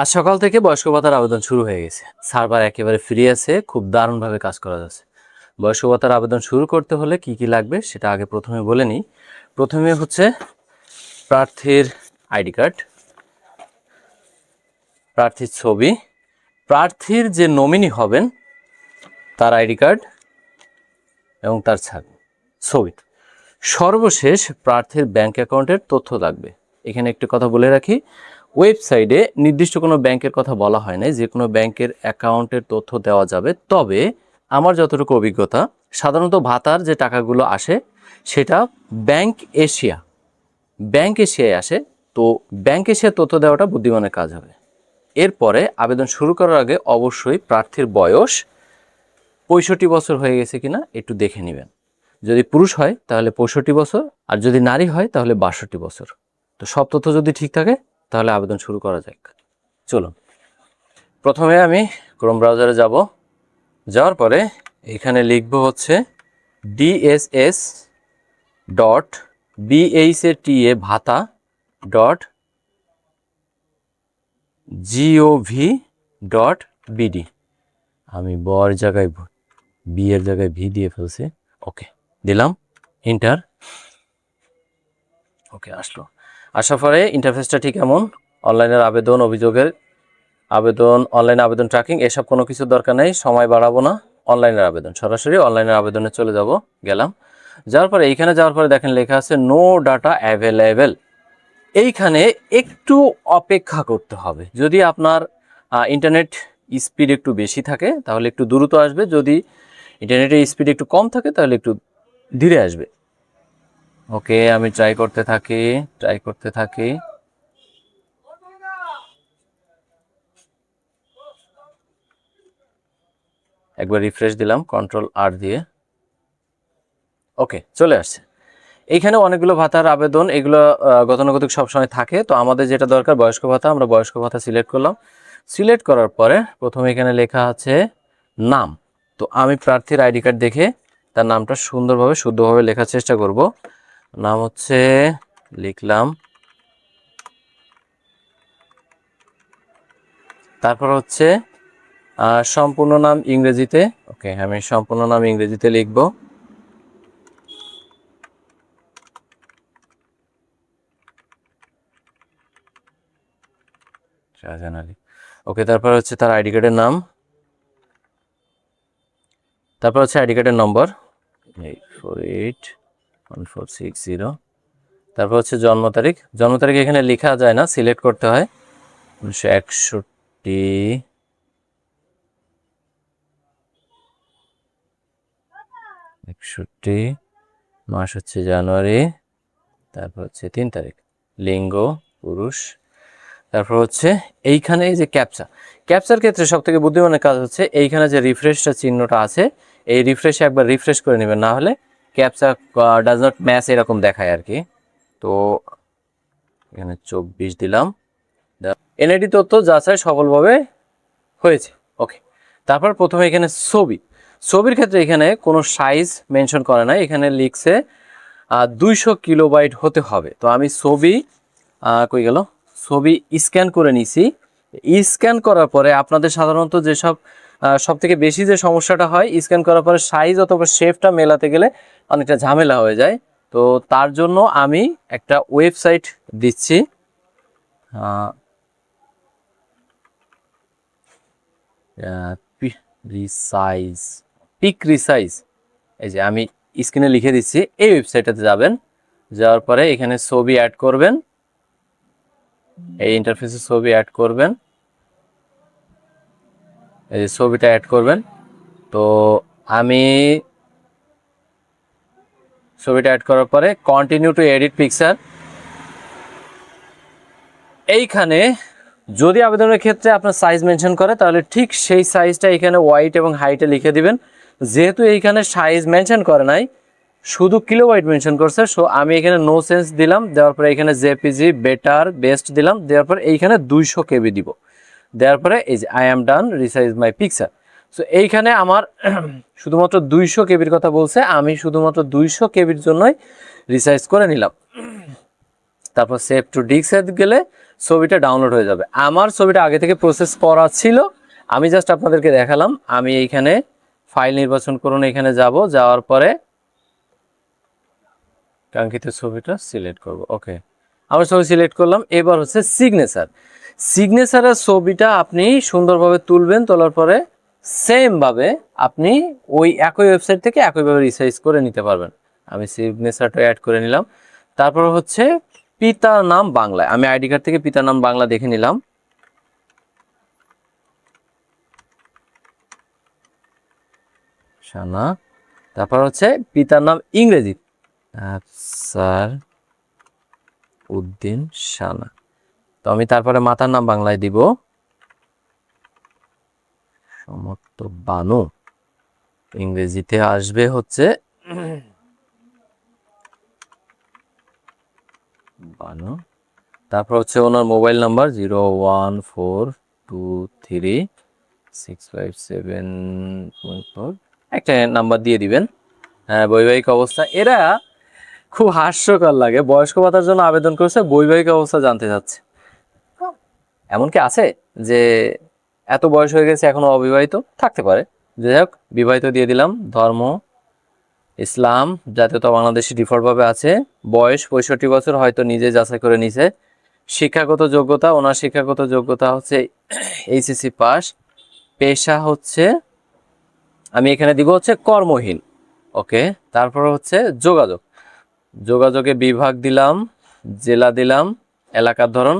আজ সকাল থেকে বয়স্ক ভাতার আবেদন শুরু হয়ে গেছে। সার্ভার একেবারে ফ্রি আছে, খুব দারুণভাবে কাজ করা যাচ্ছে। বয়স্ক ভাতার আবেদন শুরু করতে হলে কি কি লাগবে সেটা আগে প্রথমে বলে নিই। প্রথমে হচ্ছে প্রার্থীর আইডি কার্ড, প্রার্থীর ছবি, প্রার্থীর যে নমিনি হবেন তার আইডি কার্ড এবং তার ছবি। সর্বশেষ প্রার্থীর ব্যাংক অ্যাকাউন্টের তথ্য লাগবে। এখানে একটি কথা বলে রাখি, ওয়েবসাইটে নির্দিষ্ট কোনো ব্যাংকের কথা বলা হয় না, যে কোনো ব্যাংকের অ্যাকাউন্টের তথ্য দেওয়া যাবে। তবে আমার যতটুকু অভিজ্ঞতা, সাধারণত ভাতার যে টাকাগুলো আসে সেটা ব্যাংক এশিয়ায় আসে। তো ব্যাংক এশিয়ার তথ্য দেওয়াটা বুদ্ধিমানের কাজ হবে। এরপরে আবেদন শুরু করার আগে অবশ্যই প্রার্থীর বয়স 65 বছর হয়ে গেছে কিনা একটু দেখে নেবেন। যদি পুরুষ হয় তাহলে 65 বছর, আর যদি নারী হয় তাহলে 62 বছর। তো সব তথ্য যদি ঠিক থাকে তাহলে আবেদন শুরু করা যাক। চলুন, প্রথমে আমি ক্রোম ব্রাউজারে যাব। যাওয়ার পরে এখানে লিখব হচ্ছে dss.bhata.gov.bd। আমি বর জায়গায় বি এর জায়গায় ভি দিয়ে ফেলছি। ওকে, দিলাম এন্টার। ওকে, আসলো। আসার পরে ইন্টারফেসটা ঠিক এমন। অনলাইনের আবেদন, অভিযোগের আবেদন, অনলাইন আবেদন ট্র্যাকিং, এসব কোনো কিছু দরকার নেই, সময় বাড়াবো না। অনলাইনের আবেদন, সরাসরি অনলাইনের আবেদনে চলে যাব। গেলাম, যাওয়ার পরে এইখানে যাওয়ার পরে দেখেন লেখা আছে নো ডাটা অ্যাভেলেবেল। এইখানে একটু অপেক্ষা করতে হবে। যদি আপনার ইন্টারনেট স্পিড একটু বেশি থাকে তাহলে একটু দ্রুত আসবে, যদি ইন্টারনেটের স্পিড একটু কম থাকে তাহলে একটু ধীরে আসবে। ওকে, আমি ট্রাই করতে থাকি। একবার রিফ্রেশ দিলাম Ctrl+R দিয়ে। ওকে, চলে আসছে। এইখানে অনেকগুলো ভাতার আবেদন, এগুলো গতানুগতিক সবসময় থাকে। তো আমাদের যেটা দরকার বয়স্ক ভাতা, আমরা বয়স্ক ভাতা সিলেক্ট করলাম। সিলেক্ট করার পরে প্রথমে এখানে লেখা আছে নাম। তো আমি প্রার্থীর আইডি কার্ড দেখে তার নামটা সুন্দরভাবে শুদ্ধভাবে লেখার চেষ্টা করব। নাম হচ্ছে, লিখলাম। তারপর হচ্ছে সম্পূর্ণ নাম ইংরেজিতে। ওকে, আমি সম্পূর্ণ নাম ইংরেজিতে লিখব। শাহজাহান আলী। ওকে, তারপর হচ্ছে তার আইডি কার্ডের নাম, তারপর হচ্ছে আইডি কার্ডের নম্বর 8481460। তারপর হচ্ছে জন্ম তারিখ। জন্ম তারিখ এখানে লেখা যায় না, সিলেক্ট করতে হয়। 1961, মাস হচ্ছে জানুয়ারি, তারপর হচ্ছে 3 তারিখ, লিঙ্গ পুরুষ। তারপর হচ্ছে এইখানে যে ক্যাপচার ক্ষেত্রে সব থেকে বুদ্ধিমানের কাজ হচ্ছে এইখানে যে রিফ্রেশটা চিহ্নটা আছে, এই রিফ্রেশে একবার রিফ্রেশ করে নেবেন, না হলে ক্যাপচা ডাজ নট ম্যাচ এরকম দেখায় আর কি। তো এখানে 24 দিলাম। এনআইডি তথ্য যাচাই সফলভাবে হয়েছে। ওকে, তারপর প্রথমে এখানে ছবির ক্ষেত্রে এখানে কোনো সাইজ মেনশন করে নাই, এখানে লিখছে 200 কিলোবাইট হতে হবে। তো আমি ছবি কই গেল, ছবি স্ক্যান করে নিছি। স্ক্যান করার পরে আপনাদের সাধারণত যেসব সব থেকে বেশি যে সমস্যাটা হয়, স্ক্যান করার পরে সাইজ অথবা শেপটা মেলাতে গেলে অনেকটা ঝামেলা হয়ে যায়। তো তার জন্য আমি একটা ওয়েবসাইট দিচ্ছি, পিক রিসাইজ। এই যে আমি স্ক্রিনে লিখে দিচ্ছি, এই ওয়েবসাইটটাতে যাবেন। যাওয়ার পরে এখানে ছবি অ্যাড করবেন, এই ইন্টারফেসে ছবি অ্যাড করবেন, এই যে ছবিটা অ্যাড করবেন। তো আমি ছবিটা অ্যাড করার পরে কন্টিনিউ টু এডিট পিকচার। এইখানে যদি আবেদনের ক্ষেত্রে আপনার সাইজ মেনশন করে তাহলে ঠিক সেই সাইজটা এখানে ওয়াইট এবং হাইটে লিখে দিবেন। যেহেতু এইখানে সাইজ মেনশন করে নাই, শুধু কিলোবাইট মেনশন করছে, সো আমি এখানে নো সেন্স দিলাম। দেওয়ার পরে এখানে জেপিজি বেটার বেস্ট দিলাম। দেওয়ার পরে এইখানে 200 কেবি দিব। দেওয়ার পরে এই যে I am done resize my picture. So এইখানে আমার শুধুমাত্র 200 কেবির কথা বলছে, আমি শুধুমাত্র 200 কেবির জন্যই রিসাইজ করে নিলাম। তারপর সেভ টু ডিস্কে গেলে ছবিটা ডাউনলোড হয়ে যাবে। আমার ছবিটা আগে থেকে প্রসেস করা ছিল, আমি জাস্ট আপনাদেরকে দেখালাম। আমি এইখানে ফাইল নির্বাচন করুন, এখানে যাব, যাওয়ার পরে কাঙ্ক্ষিত ছবিটা সিলেক্ট করব। ওকে, আমার ছবি সিলেক্ট করলাম। এবার হচ্ছে সিগনেচার। সিগনেচারের ছবিটা আপনি সুন্দরভাবে তুলবেন, তোলার পরে সেমভাবে আপনি ওই একই ওয়েবসাইট থেকে একইভাবে রিসাইজ করে নিতে পারবেন। আমি সিগনেচারটা অ্যাড করে নিলাম। তারপর হচ্ছে পিতার নাম বাংলায়, আমি আইডি কার্ড থেকে পিতার নাম বাংলা দেখে নিলাম। শানা। তারপর হচ্ছে পিতার নাম ইংরেজি, আফসার উদ্দিন শানা। তো আমি তারপরে মাতার নাম বাংলায় দিব, সমর্থ বানু। ইংরেজিতে আসবে হচ্ছে বানু। তারপর হচ্ছে ওনার মোবাইল নাম্বার 014236571 একটা নাম্বার দিয়ে দিবেন। হ্যাঁ, বৈবাহিক অবস্থা। এরা খুব হাস্যকর লাগে, বয়স্ক ভাতার জন্য আবেদন করছে, বৈবাহিক অবস্থা জানতে চাচ্ছে। এমন কি আছে যে এত বয়স হয়ে গেছে এখনো অবিবাহিত? থাকতে পারে। যাই হোক, বিবাহিত দিয়ে দিলাম। ধর্ম ইসলাম, জাতীয়তা বাংলাদেশি ডিফল্টভাবে আছে। বয়স 65 বছর, হয়তো নিজে যাচাই করে নিছে। শিক্ষাগত যোগ্যতা, ওনার শিক্ষাগত যোগ্যতা হচ্ছে এইচএসসি পাস। পেশা হচ্ছে আমি এখানে দিব হচ্ছে কর্মহীন। ওকে, তারপর হচ্ছে যোগাযোগ, যোগাযোগে বিভাগ দিলাম, জেলা দিলাম, এলাকার ধরন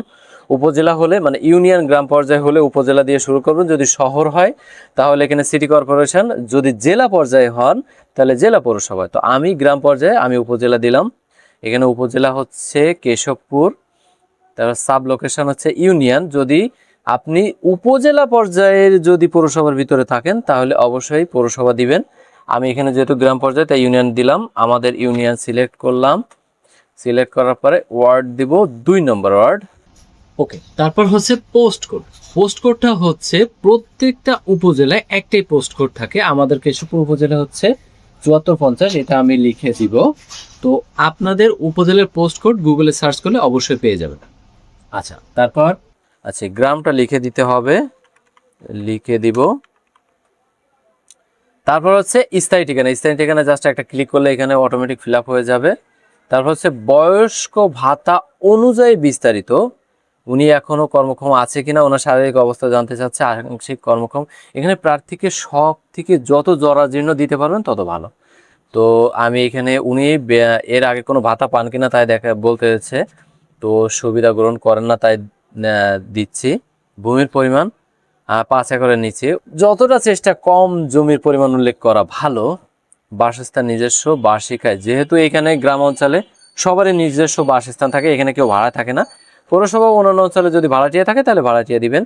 উপজেলা হলে মানে ইউনিয়ন গ্রাম পর্যায়ে হলে উপজেলা দিয়ে শুরু করবেন। যদি শহর হয় তাহলে এখানে সিটি কর্পোরেশন, যদি জেলা পর্যায়ে হন তাহলে জেলা পৌরসভা। তো আমি গ্রাম পর্যায়ে আমি উপজেলা দিলাম। এখানে উপজেলা হচ্ছে কেশবপুর। তারপর সাব লোকেশন হচ্ছে ইউনিয়ন। যদি আপনি উপজেলা পর্যায়ের যদি পৌরসভার ভিতরে থাকেন তাহলে অবশ্যই পৌরসভা দিবেন। আমি এখানে যেহেতু গ্রাম পর্যায়ে তাই ইউনিয়ন দিলাম। আমাদের ইউনিয়ন সিলেক্ট করলাম। সিলেক্ট করার পরে ওয়ার্ড দিব 2 নম্বর ওয়ার্ড। ওকে, তারপর হচ্ছে পোস্ট কোড। পোস্ট কোডটা হচ্ছে প্রত্যেকটা উপজেলায় একটাই পোস্ট কোড থাকে। আমাদের কেশবপুর উপজেলা হচ্ছে 7450, এটা আমি লিখে দিব। তো আপনাদের উপজেলার পোস্ট কোড গুগলে সার্চ করলে অবশ্যই পেয়ে যাবেন। আচ্ছা, তারপর আচ্ছা গ্রামটা লিখে দিতে হবে, লিখে দিব। তারপর হচ্ছে স্থায়ী ঠিকানা। স্থায়ী ঠিকানা জাস্ট একটা ক্লিক করলে এখানে অটোমেটিক ফিল আপ হয়ে যাবে। তারপর হচ্ছে বয়স্ক ভাতা অনুযায়ী বিস্তারিত, উনি এখনো কর্মক্ষম আছে কিনা, ওনার শারীরিক অবস্থা জানতে চাচ্ছে, আংশিক কর্মক্ষম। এখানে প্রার্থীকে সব থেকে যত জরাজীর্ণ দিতে পারবেন তত ভালো। তো আমি এখানে উনি এর আগে কোনো ভাতা পান কিনা তাই বলতে হচ্ছে। তো সুবিধা গ্রহণ করেন না তাই দিচ্ছি। ভূমির পরিমাণ 5 একরের নিচে, যতটা চেষ্টা কম জমির পরিমাণ উল্লেখ করা ভালো। বাসস্থান নিজস্ব, বার্ষিক আয়, যেহেতু এখানে গ্রাম অঞ্চলে সবারই নিজস্ব বাসস্থান থাকে, এখানে কেউ ভাড়া থাকে না। পৌরসভা অন্যান্য অঞ্চলে যদি ভাড়াটিয়া থাকে তাহলে ভাড়াটিয়া দিবেন।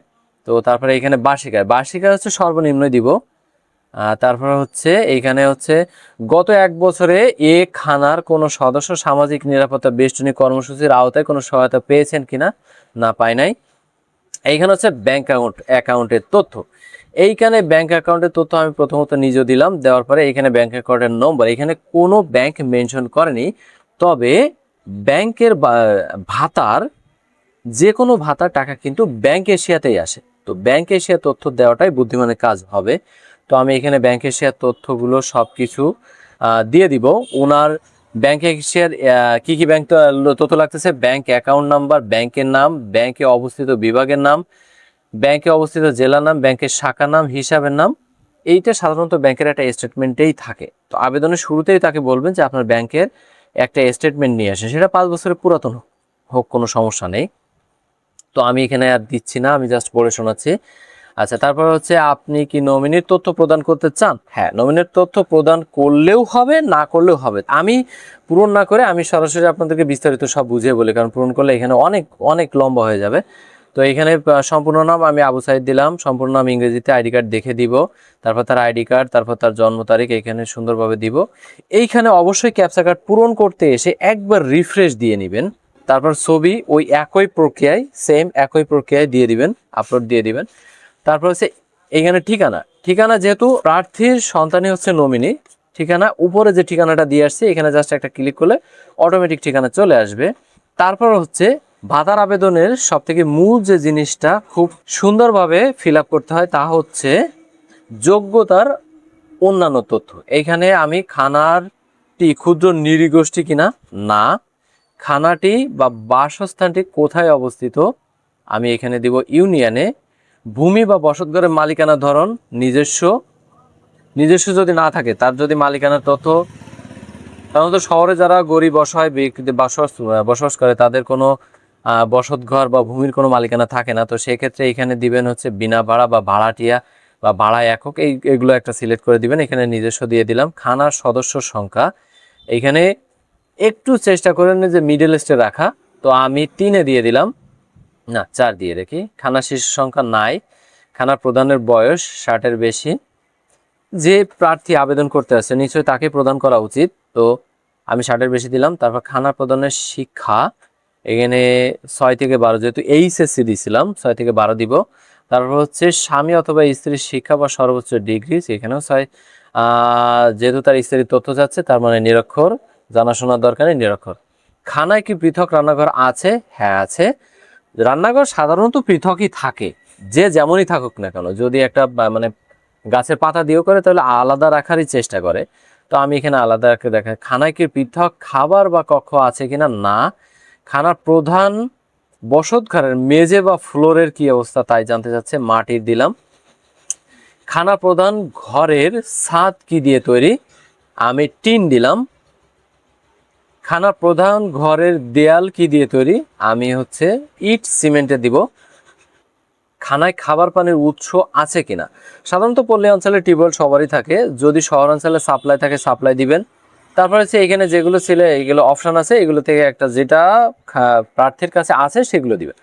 তো তারপরে এখানে বার্ষিক আয়, বার্ষিক আয় হচ্ছে সর্বনিম্নই দিব। তারপর হচ্ছে এইখানে হচ্ছে গত 1 বছরে এ খানার কোনো সদস্য সামাজিক নিরাপত্তা বেষ্টনী কর্মসূচির আওতায় কোনো সহায়তা পেয়েছেন কিনা, না পায় নাই। এইখানে হচ্ছে ব্যাংক অ্যাকাউন্টের তথ্য। এইখানে ব্যাংক অ্যাকাউন্টের তথ্য আমি প্রথমত নিজে দিলাম, দেওয়ার পরে এখানে ব্যাংক অ্যাকাউন্টের নম্বর, এখানে কোনো ব্যাংক মেনশন করেনি। তবে ব্যাংকের ভাতার যে কোনো ভাতার টাকা কিন্তু ব্যাংক এশিয়াতেই আসে। তো ব্যাংক এশিয়া তথ্য দেওয়াটাই বুদ্ধিমানের কাজ হবে। তো আমি এখানে ব্যাংক এশিয়ার তথ্যগুলো সব কিছু দিয়ে দিব। ওনার ব্যাংক এশিয়ার কি কি ব্যাংক তথ্য লাগতেছে: ব্যাংক অ্যাকাউন্ট নাম্বার, ব্যাংকের নাম, ব্যাংকে অবস্থিত বিভাগের নাম, ব্যাংকে অবস্থিত জেলার নাম, ব্যাংকের শাখা নাম, হিসাবের নাম। এইটা সাধারণত ব্যাংকের একটা স্টেটমেন্টেই থাকে। তো আবেদনের শুরুতেই তাকে বলবেন যে আপনার ব্যাংকের একটা স্টেটমেন্ট নিয়ে আসেন, সেটা 5 বছরের পুরাতন হোক, কোনো সমস্যা নেই। তো আমি এখানে আর দিচ্ছি না, আমি জাস্ট পড়ে শোনাচ্ছি। আচ্ছা, তারপর হচ্ছে আপনি কি নমিনির তথ্য প্রদান করতে চান? হ্যাঁ, নমিনির তথ্য প্রদান করলেও হবে, না করলেও হবে। আমি পূরণ না করে আমি সরাসরি আপনাদেরকে বিস্তারিত সব বুঝিয়ে বলি, কারণ পূরণ করলে এখানে অনেক অনেক লম্বা হয়ে যাবে। তো এখানে সম্পূর্ণ নাম আমি আবু সাইদ দিলাম, সম্পূর্ণ নাম ইংরেজিতে, আইডি কার্ড দেখে দিব, তারপর তার আইডি কার্ড, তারপর তার জন্ম তারিখ এখানে সুন্দরভাবে দিব। এইখানে অবশ্যই ক্যাপচা কার্ড পূরণ করতে এসে একবার রিফ্রেশ দিয়ে নেবেন। তারপর ছবি ওই একই প্রক্রিয়ায়, সেম একই প্রক্রিয়ায় দিয়ে দিবেন, আপলোড দিয়ে দিবেন। তারপর হচ্ছে এইখানে ঠিকানা। ঠিকানা যেহেতু প্রার্থীর সন্তানই হচ্ছে নমিনি, ঠিকানা উপরে যে ঠিকানাটা দিয়ে আসছে এখানে জাস্ট একটা ক্লিক করলে অটোমেটিক ঠিকানা চলে আসবে। তারপর হচ্ছে ভাতার আবেদনের সবথেকে মূল যে জিনিসটা খুব সুন্দরভাবে ফিল আপ করতে হয় তা হচ্ছে যোগ্যতার অন্যান্য তথ্য। এইখানে আমি খানারটি ক্ষুদ্র নৃগোষ্ঠী কিনা না, খানাটি বা বাসস্থানটি কোথায় অবস্থিত আমি এখানে দিব ইউনিয়নে, ভূমি বা বসতঘরের মালিকানা ধরন নিজস্ব, নিজস্ব যদি না থাকে তার যদি মালিকানার তথ্য, সাধারণত শহরে যারা গরিব অসহায় ব্যক্তি বসবাস করে তাদের কোনো বসতঘর বা ভূমির কোনো মালিকানা থাকে না, তো সেক্ষেত্রে এখানে দিবেন হচ্ছে বিনা ভাড়া বা ভাড়াটিয়া বা ভাড়া একক, এইগুলো একটা সিলেক্ট করে দিবেন। এখানে নিজস্ব দিয়ে দিলাম। খানার সদস্য সংখ্যা এখানে একটু চেষ্টা করেন যে মিডল লিস্টে রাখা, তো আমি 3-এ দিয়ে দিলাম, না 4 দিয়ে রেখি। খানা শিশু সংখ্যা নাই। খানার প্রদানের বয়স 60-এর বেশি। যে প্রার্থী আবেদন করতে আসছে নিশ্চয়ই তাকে প্রদান করা উচিত, তো আমি 60-এর বেশি দিলাম। তারপর খানা প্রদানের শিক্ষা এখানে 6 থেকে 12, যেহেতু এইচএসসি দিয়েছিলাম 6 থেকে 12 দিব। তারপর হচ্ছে স্বামী অথবা স্ত্রীর শিক্ষা বা সর্বোচ্চ ডিগ্রি, এখানেও 6। যেহেতু তার স্ত্রীর তথ্য যাচ্ছে তার মানে নিরক্ষর, জানাশোনার দরকার নেই, নিরক্ষর। খানায় কি পৃথক রান্নাঘর আছে? হ্যাঁ আছে। রান্নাঘর সাধারণত পৃথকই থাকে, যে যেমনই থাকুক না কেন। যদি একটা মানে গাছের পাতা দিয়েও করে তাহলে আলাদা রাখারই চেষ্টা করে, তো আমি এখানে আলাদা রাখতে দেখাই। খানায় কি পৃথক খাবার বা কক্ষ আছে কিনা? না। খানার প্রধান বসতঘরের মেঝে বা ফ্লোরের কি অবস্থা তাই জানতে চাচ্ছে, মাটির দিলাম। খানা প্রধান ঘরের ছাদ কি দিয়ে তৈরি? আমি টিন দিলাম। খানা প্রধান ঘরের দেয়াল কি দিয়ে তৈরি? আমি হচ্ছে ইট সিমেন্টে দিব। খানায় খাবার পানির উৎস আছে কিনা? সাধারণত পল্লী অঞ্চলে টিউবওয়েল সবারই থাকে, যদি শহর অঞ্চলে সাপ্লাই থাকে সাপ্লাই দিবেন। তারপর হচ্ছে এখানে যেগুলো ছিল এইগুলো অপশন আছে, এগুলো থেকে একটা যেটা প্রার্থীর কাছে আছে সেগুলো দিবেন।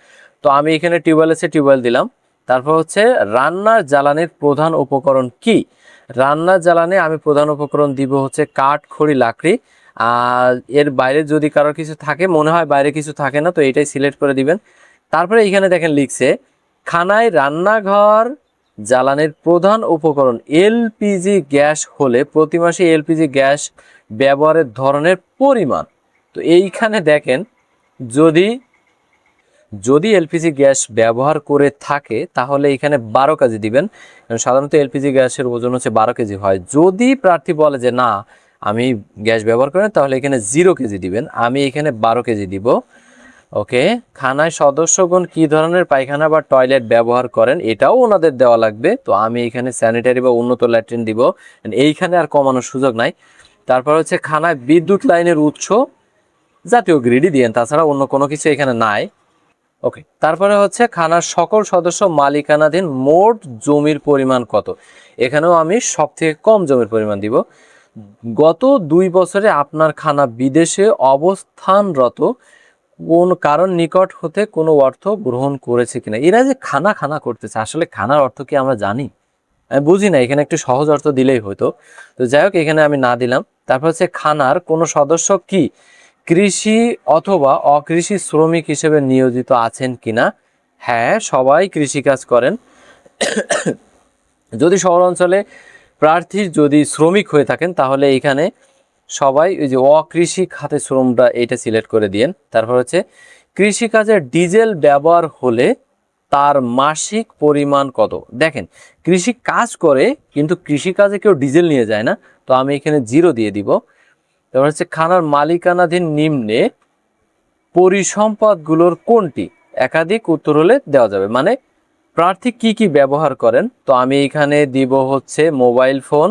তো আমি এখানে টিউবওয়েল আছে, টিউবওয়েল দিলাম। তারপর হচ্ছে রান্নার জ্বালানির প্রধান উপকরণ কি? রান্নার জ্বালানি আমি প্রধান উপকরণ দিব হচ্ছে কাঠ, খড়ি, লাকড়ি। আর এর বাইরে যদি কারোর কিছু থাকে, মনে হয় বাইরে কিছু থাকে না, তো এটাই সিলেক্ট করে দিবেন। তারপরে এখানে দেখেন লিখছে খানায় রান্নাঘর জ্বালানির প্রধান উপকরণ এলপিজি গ্যাস হলে প্রতি মাসে এলপিজি গ্যাস ব্যবহারের ধরনের পরিমাণ। তো এইখানে দেখেন যদি যদি এলপিজি গ্যাস ব্যবহার করে থাকে তাহলে এখানে 12 কেজি দিবেন, কারণ সাধারণত এলপিজি গ্যাসের ওজন হচ্ছে 12 কেজি হয়। যদি প্রার্থী বলে যে না আমি গ্যাস ব্যবহার করি তাহলে এখানে 0 কেজি দিবেন, আমি এখানে 12 কেজি দিব। ওকে। খানায় সদস্যগণ কি ধরনের পায়খানা বা টয়লেট ব্যবহার করেন এটাও ওনাদের দেওয়া লাগবে, তো আমি এখানে স্যানিটারি বা উন্নত ল্যাট্রিন দিব, এইখানে আর কমানোর সুযোগ নাই। তারপর হচ্ছে খানায় বিদ্যুৎ লাইনের উৎস জাতীয় গ্রিডই দিয়েন, তাছাড়া অন্য কোনো কিছু এখানে নাই। ওকে। তারপরে হচ্ছে খানার সকল সদস্য মালিকানাধীন মোট জমির পরিমাণ কত? এখানেও আমি সব থেকে কম জমির পরিমাণ দিব। গত 2 বছরে আপনার খানা বিদেশে অবস্থানরত কোন কারণ নিকট হতে কোনো অর্থ গ্রহণ করেছে কিনা। এরা যে খানা খানা করতেছে, আসলে খানার অর্থ কি আমরা জানি? আমি বুঝি না, এখানে একটু সহজ অর্থ দিলেই হতো। তো যাই হোক এখানে আমি না দিলাম। তারপর হচ্ছে খানার কোনো সদস্য কি কৃষি অথবা অকৃষি শ্রমিক হিসেবে নিয়োজিত আছেন কিনা? হ্যাঁ, সবাই কৃষিকাজ করেন। যদি শহর অঞ্চলে প্রার্থী যদি শ্রমিক হয়ে থাকেন তাহলে এখানে সবাই ওই যে অকৃষি খাতে শ্রমটা এটা সিলেক্ট করে দিয়েন। তারপর হচ্ছে কৃষিকাজে ডিজেল ব্যবহার হলে তার মাসিক পরিমাণ কত? দেখেন কৃষি কাজ করে কিন্তু কৃষিকাজে কেউ ডিজেল নিয়ে যায় না, তো আমি এখানে 0 দিয়ে দিব। তারপর হচ্ছে খানার মালিকানাধীন নিম্নে পরিসম্পদগুলোর কোনটি? একাধিক উত্তর হলে দেওয়া যাবে, মানে প্রার্থী কি কি ব্যবহার করেন, তো আমি এখানে দিব হচ্ছে মোবাইল ফোন,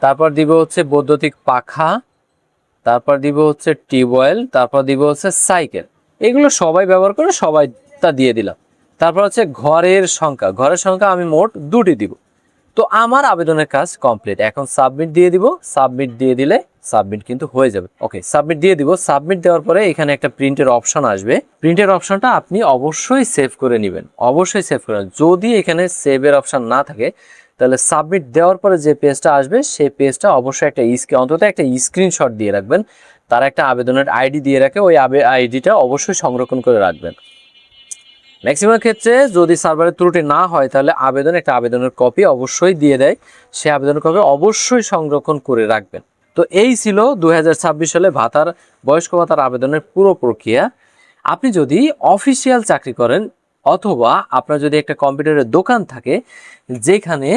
তারপর দিব হচ্ছে বৈদ্যুতিক পাখা, তারপর দিব হচ্ছে টিউবওয়েল, তারপর দিব হচ্ছে সাইকেল। এগুলো সবাই ব্যবহার করে, সবাই তা দিয়ে দিলাম। তারপর হচ্ছে ঘরের সংখ্যা, ঘরের সংখ্যা আমি মোট 2টি দিব। তো আমার আবেদনের কাজ কমপ্লিট, এখন সাবমিট দিয়ে দিব। সাবমিট দিয়ে দিলে সাবমিট কিন্তু হয়ে যাবে। ওকে, সাবমিট দিয়ে দিব। সাবমিট দেওয়ার পরে এখানে একটা প্রিন্টের অপশন আসবে, প্রিন্টের অপশনটা আপনি অবশ্যই সেভ করে নেবেন, অবশ্যই সেভ করে। যদি এখানে সেভের অপশন না থাকে তাহলে সাবমিট দেওয়ার পরে যে পেজটা আসবে সেই পেজটা অবশ্যই একটা অন্তত একটা স্ক্রিনশট দিয়ে রাখবেন। তার একটা আবেদনের আইডি দিয়ে রাখে, ওই আইডিটা অবশ্যই সংরক্ষণ করে রাখবেন। ম্যাক্সিমাম ক্ষেত্রে যদি সার্ভারের ত্রুটি না হয় তাহলে আবেদনের কপি অবশ্যই দিয়ে দেয়, সে আবেদনের কপি অবশ্যই সংরক্ষণ করে রাখবেন। তো এই ছিল 2026 সালে বয়স্ক ভাতার আবেদনের পুরো প্রক্রিয়া। আপনি যদি অফিসিয়াল চাকরি করেন অথবা আপনার যদি একটা কম্পিউটারের দোকান থাকে যেখানে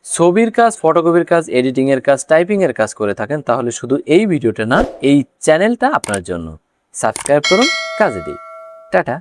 ছবির কাজ, ফটোকপির কাজ, এডিটিংয়ের কাজ, টাইপিংয়ের কাজ করে থাকেন, তাহলে শুধু এই ভিডিওটা না, এই চ্যানেলটা আপনার জন্য। সাবস্ক্রাইব করুন, কাজে দিই। টাটা।